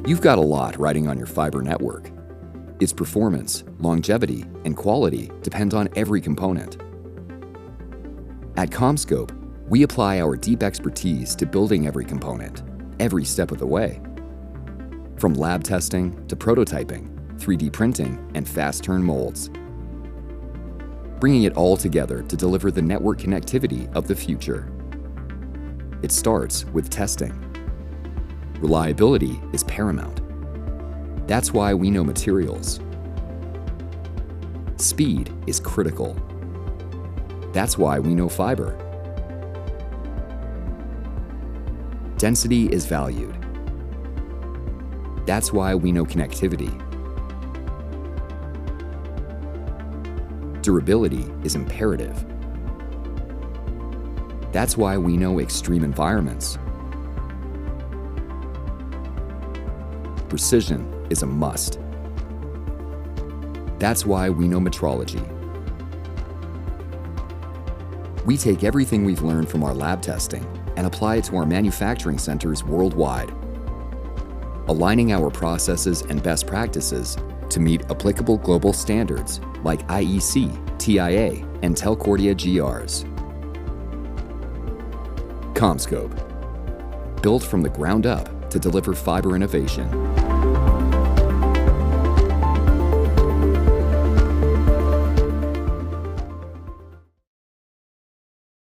You've got a lot riding on your fiber network. Its performance, longevity, and quality depend on every component. At CommScope, we apply our deep expertise to building every component, every step of the way. From lab testing to prototyping, 3D printing, and fast turn molds. Bringing it all together to deliver the network connectivity of the future. It starts with testing. Reliability is paramount. That's why we know materials. Speed is critical. That's why we know fiber. Density is valued. That's why we know connectivity. Durability is imperative. That's why we know extreme environments. Precision is a must. That's why we know metrology. We take everything we've learned from our lab testing and apply it to our manufacturing centers worldwide, aligning our processes and best practices to meet applicable global standards like IEC, TIA, and Telcordia GRs. CommScope, built from the ground up to deliver fiber innovation.